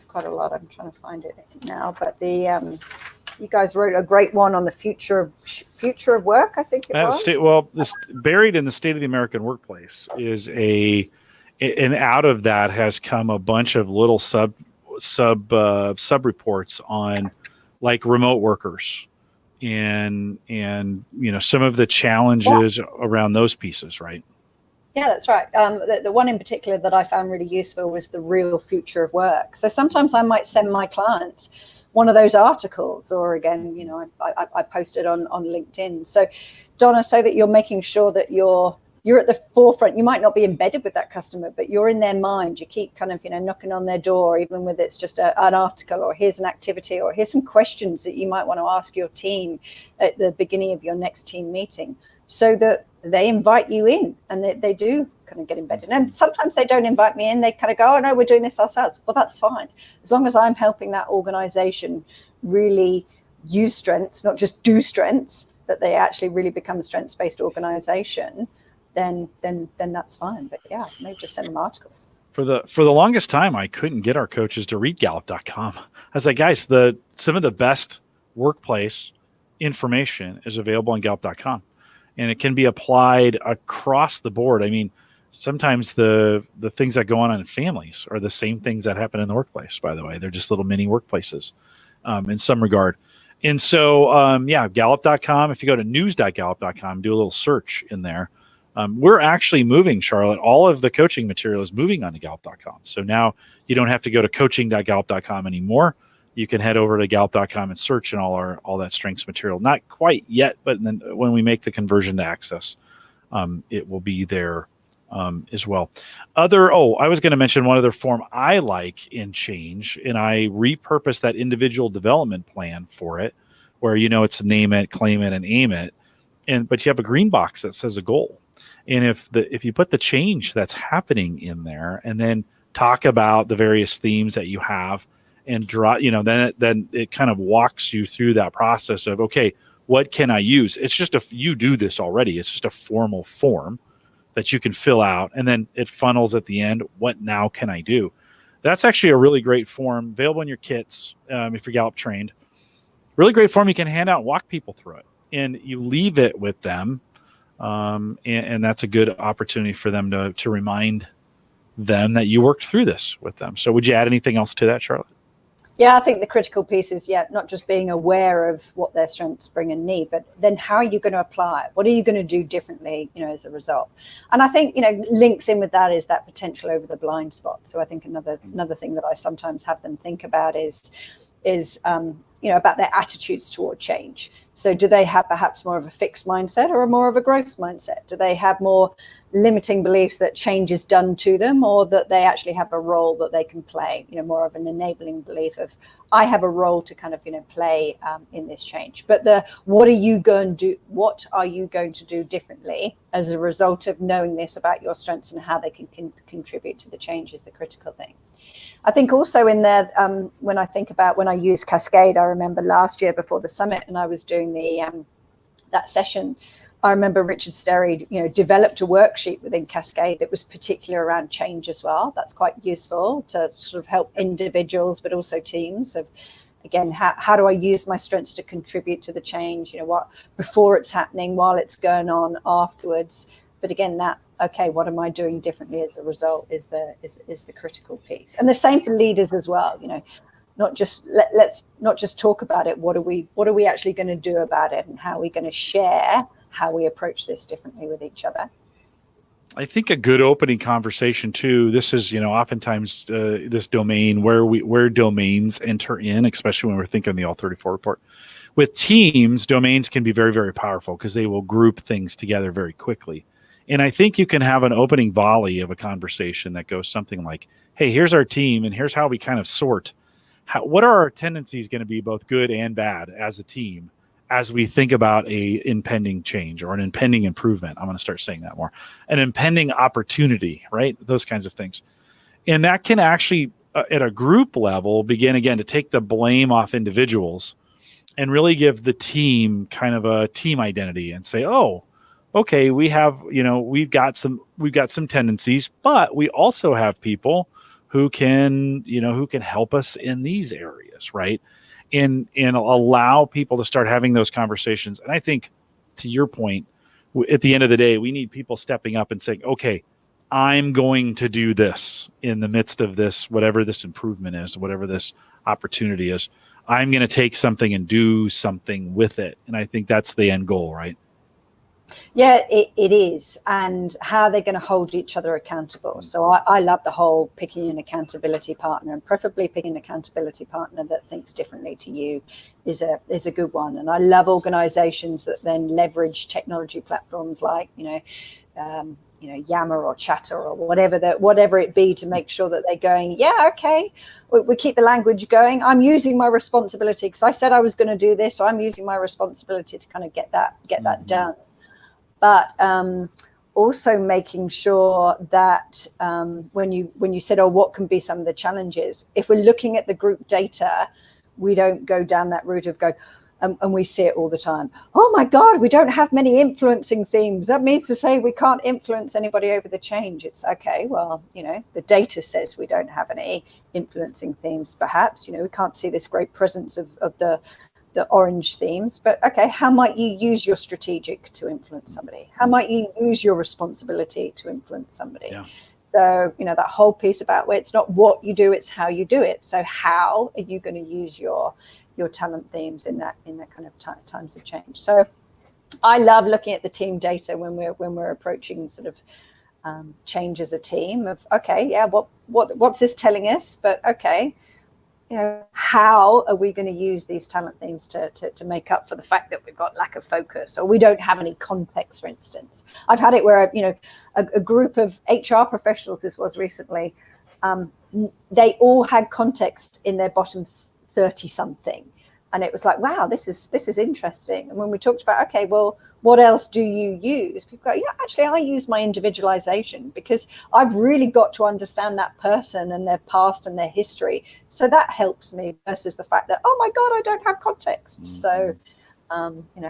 quite a lot. I'm trying to find it now, but you guys wrote a great one on the future of work, I think it was. This buried in the State of the American Workplace is and out of that has come a bunch of little sub reports on like remote workers and some of the challenges around those pieces, right? Yeah, that's right. The one in particular that I found really useful was the real future of work. So sometimes I might send my clients one of those articles, or again, I posted on LinkedIn. So Donna, so that you're making sure that you're at the forefront. You might not be embedded with that customer, but you're in their mind. You keep kind of, knocking on their door, even with it's just an article, or here's an activity, or here's some questions that you might want to ask your team at the beginning of your next team meeting, so that they invite you in and they do kind of get embedded. And sometimes they don't invite me in. They kind of go, oh, no, we're doing this ourselves. Well, that's fine. As long as I'm helping that organization really use strengths, not just do strengths, that they actually really become a strengths-based organization, then that's fine. But yeah, maybe just send them articles. For the longest time, I couldn't get our coaches to read Gallup.com. I was like, guys, some of the best workplace information is available on Gallup.com. And it can be applied across the board. I mean, sometimes the things that go on in families are the same things that happen in the workplace, by the way. They're just little mini workplaces in some regard. And so, Gallup.com, if you go to news.gallup.com, do a little search in there. We're actually moving, Charlotte. All of the coaching material is moving onto Gallup.com. So now you don't have to go to coaching.gallup.com anymore. You can head over to Gallup.com and search in all that strengths material. Not quite yet, but then when we make the conversion to Access, it will be there as well. I was going to mention one other form I like in change, and I repurpose that individual development plan for it, where it's name it, claim it, and aim it, but you have a green box that says a goal. And if you put the change that's happening in there, and then talk about the various themes that you have, and draw, then it kind of walks you through that process of, okay, what can I use? It's just you do this already. It's just a formal form that you can fill out, and then it funnels at the end. What now can I do? That's actually a really great form, available in your kits if you're Gallup trained. Really great form you can hand out and walk people through it, and you leave it with them, and that's a good opportunity for them to remind them that you worked through this with them. So would you add anything else to that, Charlotte? Yeah, I think the critical piece is, not just being aware of what their strengths bring and need, but then how are you going to apply it? What are you going to do differently, as a result? And I think, links in with that is that potential over the blind spot. So I think another thing that I sometimes have them think about is about their attitudes toward change. So do they have perhaps more of a fixed mindset or more of a growth mindset? Do they have more limiting beliefs that change is done to them, or that they actually have a role that they can play, more of an enabling belief of, I have a role to kind of, play in this change. But what are you going to do differently as a result of knowing this about your strengths and how they can contribute to the change is the critical thing. I think also in there, when I use Cascade, I remember last year before the summit, and I was doing that session, I remember Richard Sterry, developed a worksheet within Cascade that was particular around change as well. That's quite useful to sort of help individuals, but also teams of, again, how do I use my strengths to contribute to the change, what before it's happening, while it's going on, afterwards. But again, what am I doing differently as a result is the critical piece. And the same for leaders as well, not just let's not just talk about it. What are we actually going to do about it, and how are we going to share how we approach this differently with each other? I think a good opening conversation too. This is, oftentimes this domain where domains enter in, especially when we're thinking the All 34 report. With teams, domains can be very, very powerful because they will group things together very quickly. And I think you can have an opening volley of a conversation that goes something like, hey, here's our team, and here's how we kind of sort. What are our tendencies going to be, both good and bad, as a team, as we think about a impending change or an impending improvement? I'm going to start saying that more. An impending opportunity, right? Those kinds of things. And that can actually, at a group level, begin again to take the blame off individuals and really give the team kind of a team identity and say, oh, okay, we've got some tendencies, but we also have people who can help us in these areas, right? And allow people to start having those conversations. And I think, to your point, at the end of the day, we need people stepping up and saying, okay, I'm going to do this in the midst of this, whatever this improvement is, whatever this opportunity is. I'm going to take something and do something with it. And I think that's the end goal, right? Yeah, it is. And how they're going to hold each other accountable. So I love the whole picking an accountability partner, and preferably picking an accountability partner that thinks differently to you is a good one. And I love organizations that then leverage technology platforms like, Yammer or Chatter or whatever it be, to make sure that they're going, yeah, okay, we keep the language going. I'm using my responsibility because I said I was going to do this. So I'm using my responsibility to kind of get that done. But also making sure that when you said, what can be some of the challenges, if we're looking at the group data, we don't go down that route of and we see it all the time. Oh my God, we don't have many influencing themes. That means to say we can't influence anybody over the change. It's okay. Well, the data says we don't have any influencing themes. Perhaps, we can't see this great presence of the orange themes, but okay, how might you use your strategic to influence somebody? How might you use your responsibility to influence somebody? Yeah. So, that whole piece about where it's not what you do, it's how you do it. So how are you going to use your talent themes in that kind of times of change? So I love looking at the team data when we're approaching sort of change as a team of, okay, yeah, what's this telling us? But okay, how are we going to use these talent things to make up for the fact that we've got lack of focus or we don't have any context, for instance. I've had it where, a group of HR professionals, this was recently, they all had context in their bottom 30 something. And it was like, wow, this is interesting. And when we talked about, okay, well, what else do you use? People go, yeah, actually, I use my individualization because I've really got to understand that person and their past and their history. So that helps me versus the fact that, oh my God, I don't have context. Mm-hmm. So,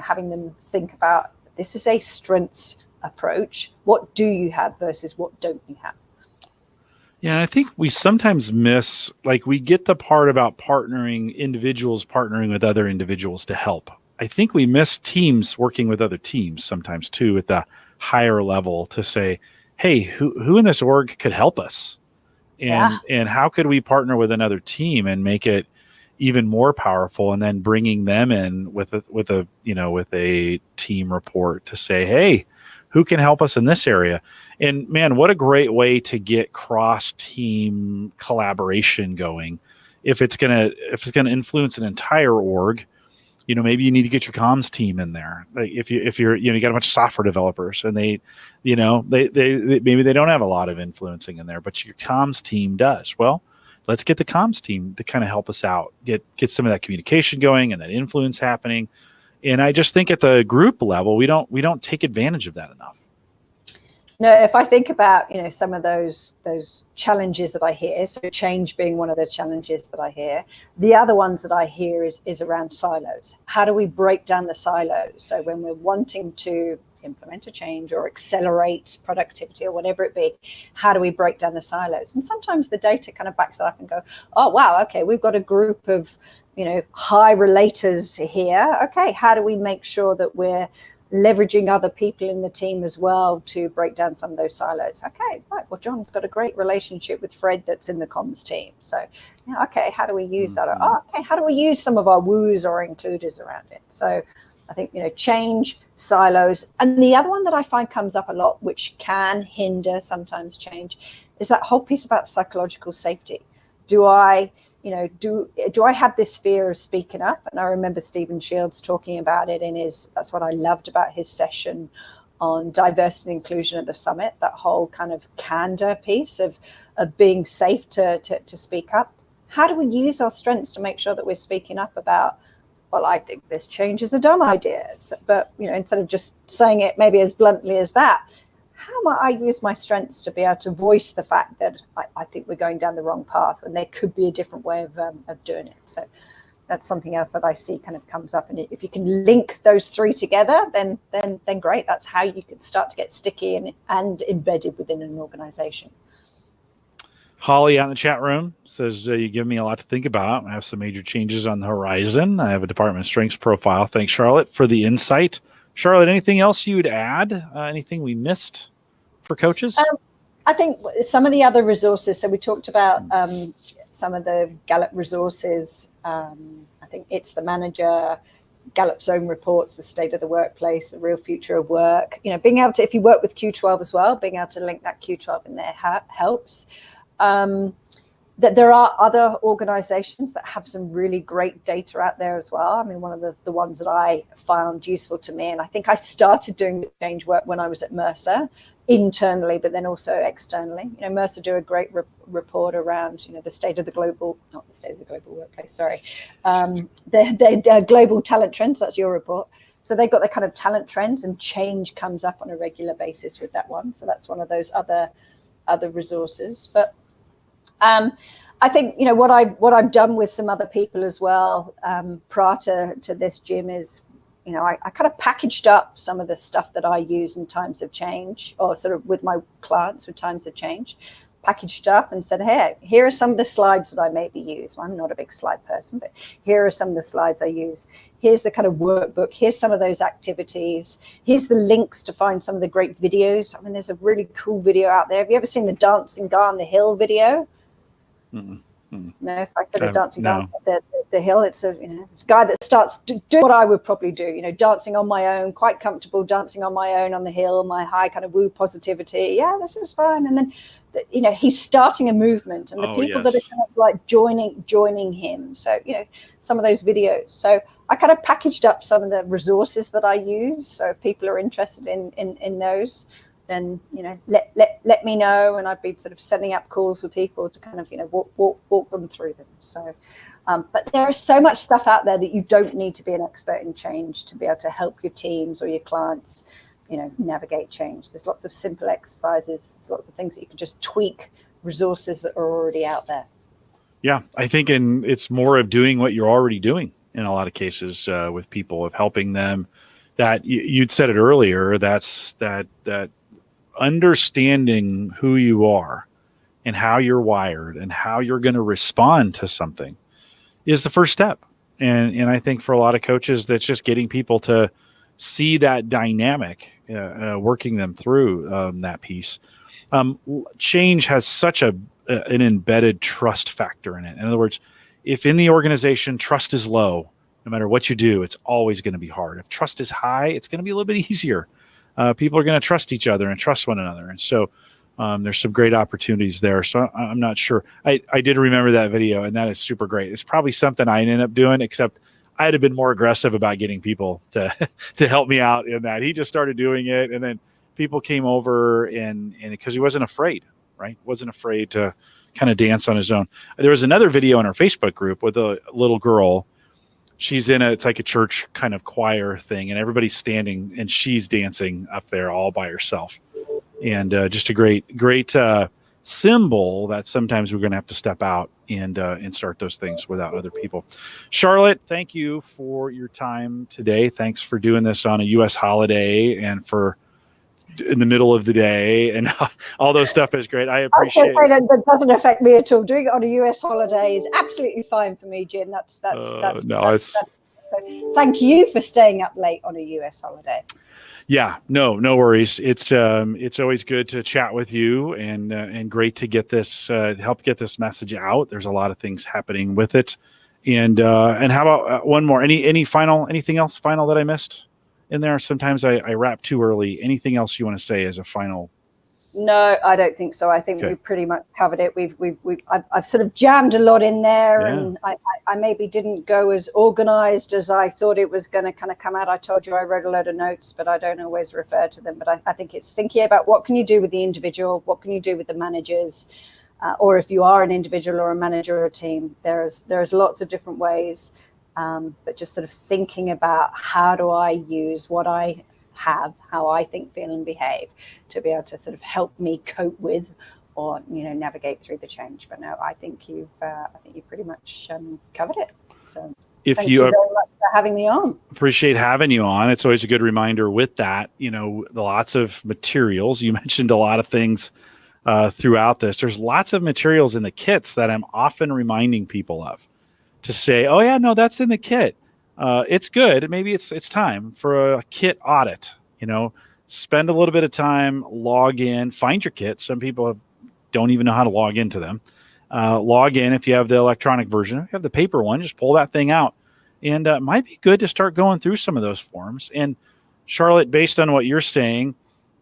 having them think about, this is a strengths approach. What do you have versus what don't you have? Yeah, I think we sometimes miss, we get the part about individuals partnering with other individuals to help. I think we miss teams working with other teams sometimes too at the higher level to say, hey, who in this org could help us? And how could we partner with another team and make it even more powerful, and then bringing them in with a team report to say, hey, who can help us in this area? And man, what a great way to get cross-team collaboration going. If it's gonna influence an entire org, maybe you need to get your comms team in there. Like if you're you got a bunch of software developers and they maybe they don't have a lot of influencing in there, but your comms team does. Well, let's get the comms team to kind of help us out, get some of that communication going and that influence happening. And I just think at the group level, we don't take advantage of that enough. No, if I think about, some of those challenges that I hear, so change being one of the challenges that I hear, the other ones that I hear is around silos. How do we break down the silos? So when we're wanting to implement a change or accelerate productivity or whatever it be, how do we break down the silos? And sometimes the data kind of backs it up and go, oh, wow, okay, we've got a group of, high relators here. Okay, how do we make sure that we're leveraging other people in the team as well to break down some of those silos? Okay, right. Well, John's got a great relationship with Fred that's in the comms team. So, okay, how do we use that? Okay, how do we use some of our woos or includers around it? So I think, change, silos. And the other one that I find comes up a lot, which can hinder sometimes change, is that whole piece about psychological safety. Do I have this fear of speaking up? And I remember Stephen Shields talking about it that's what I loved about his session on diversity and inclusion at the summit, that whole kind of candor piece of being safe to speak up. How do we use our strengths to make sure that we're speaking up about, well, I think this change is a dumb idea, but instead of just saying it maybe as bluntly as that, how might I use my strengths to be able to voice the fact that I think we're going down the wrong path and there could be a different way of doing it? So that's something else that I see kind of comes up. And if you can link those three together, then great. That's how you can start to get sticky and embedded within an organization. Holly out in the chat room says, you give me a lot to think about. I have some major changes on the horizon. I have a Department of Strengths profile. Thanks, Charlotte, for the insight. Charlotte, anything else you would add? Anything we missed for coaches? I think some of the other resources. So we talked about some of the Gallup resources. I think It's the Manager, Gallup's own reports, the state of the workplace, the real future of work. Being able to, if you work with Q12 as well, being able to link that Q12 in there helps. That there are other organizations that have some really great data out there as well. I mean, one of the ones that I found useful to me, and I think I started doing change work when I was at Mercer internally, but then also externally. Mercer do a great report around, the state of the global, not the state of the global workplace, sorry, their global talent trends. That's your report. So they've got the kind of talent trends, and change comes up on a regular basis with that one. So that's one of those other resources. But I think, what I've done with some other people as well prior to this, Jim, is, I kind of packaged up some of the stuff that I use in times of change, or sort of with my clients with times of change, packaged up and said, hey, here are some of the slides that I maybe use. I'm not a big slide person, but here are some of the slides I use. Here's the kind of workbook. Here's some of those activities. Here's the links to find some of the great videos. I mean, there's a really cool video out there. Have you ever seen the Dancing Guy on the Hill video? No, if I said dancing no. down the hill, it's it's a guy that starts doing what I would probably do, dancing on my own, quite comfortable, dancing on my own on the hill, my high kind of woo positivity. Yeah, this is fun. And then, he's starting a movement, and the people that are kind of like joining him. So, some of those videos. So I kind of packaged up some of the resources that I use. So if people are interested in those, then let me know, and I'd be sort of setting up calls with people to kind of walk them through them. So but there is so much stuff out there that you don't need to be an expert in change to be able to help your teams or your clients navigate change. There's lots of simple exercises, there's lots of things that you can just tweak, resources that are already out there. Yeah, I think it's more of doing what you're already doing in a lot of cases with people, of helping them. That you'd said it earlier, that's that understanding who you are and how you're wired and how you're going to respond to something is the first step. And I think for a lot of coaches, that's just getting people to see that dynamic, working them through that piece. Change has such an embedded trust factor in it. In other words, if in the organization trust is low, no matter what you do, it's always going to be hard. If trust is high, it's going to be a little bit easier. People are going to trust each other and trust one another. And so there's some great opportunities there. So I'm not sure. I did remember that video, and that is super great. It's probably something I ended up doing, except I'd have been more aggressive about getting people to help me out in that. He just started doing it, and then people came over and because he wasn't afraid, right? Wasn't afraid to kind of dance on his own. There was another video in our Facebook group with a little girl. She's it's like a church kind of choir thing, and everybody's standing and she's dancing up there all by herself. And just a great symbol that sometimes we're going to have to step out and start those things without other people. Charlotte, thank you for your time today. Thanks for doing this on a U.S. holiday and for in the middle of the day, and all those stuff is great. I appreciate it. That doesn't affect me at all. Doing it on a US holiday is absolutely fine for me, Jim. That's thank you for staying up late on a US holiday. Yeah, no worries. It's always good to chat with you, and great to get this help get this message out. There's a lot of things happening with it, and how about one more? Anything else final that I missed in there? Sometimes I wrap too early. Anything else you want to say as a final? No, I don't think so. I think we've pretty much covered it. I've sort of jammed a lot in there, and I maybe didn't go as organized as I thought it was going to kind of come out. I told you I wrote a load of notes, but I don't always refer to them. But I think it's thinking about what can you do with the individual, what can you do with the managers, or if you are an individual or a manager or a team, there's lots of different ways. But just sort of thinking about how do I use what I have, how I think, feel, and behave to be able to sort of help me cope with or navigate through the change. But no, I think you've pretty much covered it. So thank you very much for having me on. Appreciate having you on. It's always a good reminder with that. Lots of materials. You mentioned a lot of things throughout this. There's lots of materials in the kits that I'm often reminding people of, to say, oh yeah, no, that's in the kit. It's good. Maybe it's time for a kit audit. Spend a little bit of time, log in, find your kit. Some people don't even know how to log into them. Log in if you have the electronic version. If you have the paper one, just pull that thing out. And it might be good to start going through some of those forms. And Charlotte, based on what you're saying,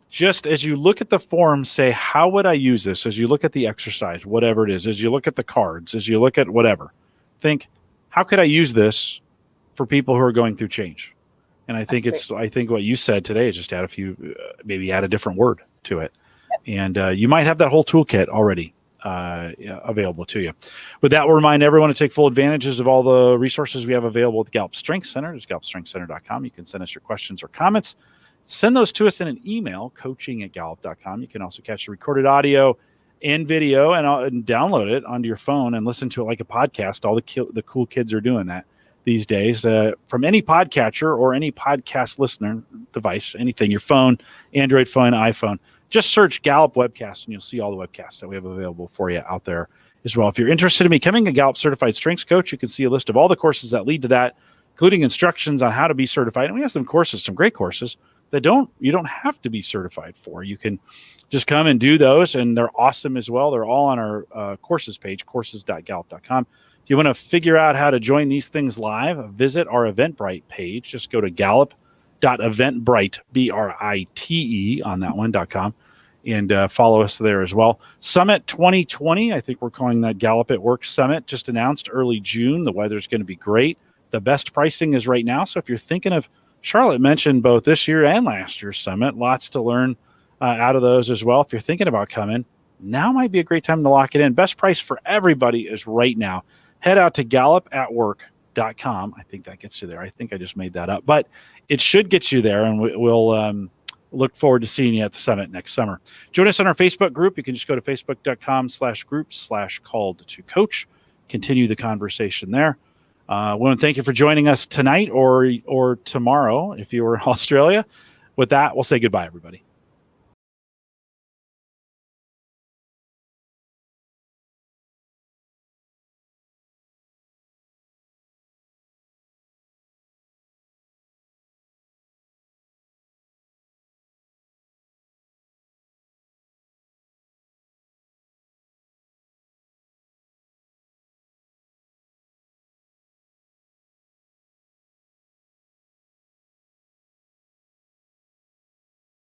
just as you look at the form, say, how would I use this? As you look at the exercise, whatever it is, as you look at the cards, as you look at whatever, think, how could I use this for people who are going through change? And I think I think what you said today is just add a few, maybe add a different word to it. Yep. And you might have that whole toolkit already available to you. With that, we'll remind everyone to take full advantages of all the resources we have available at the Gallup Strengths Center. It's galcom. You can send us your questions or comments. Send those to us in an email, coaching@gallup.com. You can also catch the recorded audio and video and download it onto your phone and listen to it like a podcast. All the cool kids are doing that these days, from any podcatcher or any podcast listener device, anything, your phone, Android phone, iPhone. Just search Gallup Webcast and you'll see all the webcasts that we have available for you out there as well. If you're interested in becoming a Gallup-Certified Strengths Coach, you can see a list of all the courses that lead to that, including instructions on how to be certified. And we have some courses, some great courses that you don't have to be certified for. You can just come and do those, and they're awesome as well. They're all on our courses page, courses.gallup.com. If you want to figure out how to join these things live, visit our Eventbrite page. Just go to gallup.eventbrite, BRITE on that one.com, and follow us there as well. Summit 2020, I think we're calling that Gallup at Work Summit, just announced early June. The weather's going to be great. The best pricing is right now. So if you're thinking of, Charlotte mentioned both this year and last year's summit, lots to learn out of those as well. If you're thinking about coming, now might be a great time to lock it in. Best price for everybody is right now. Head out to gallupatwork.com. I think that gets you there. I think I just made that up, but it should get you there, and we'll look forward to seeing you at the summit next summer. Join us on our Facebook group. You can just go to facebook.com/groups/called-to-coach. Continue the conversation there. I want to thank you for joining us tonight or tomorrow if you were in Australia. With that, we'll say goodbye, everybody.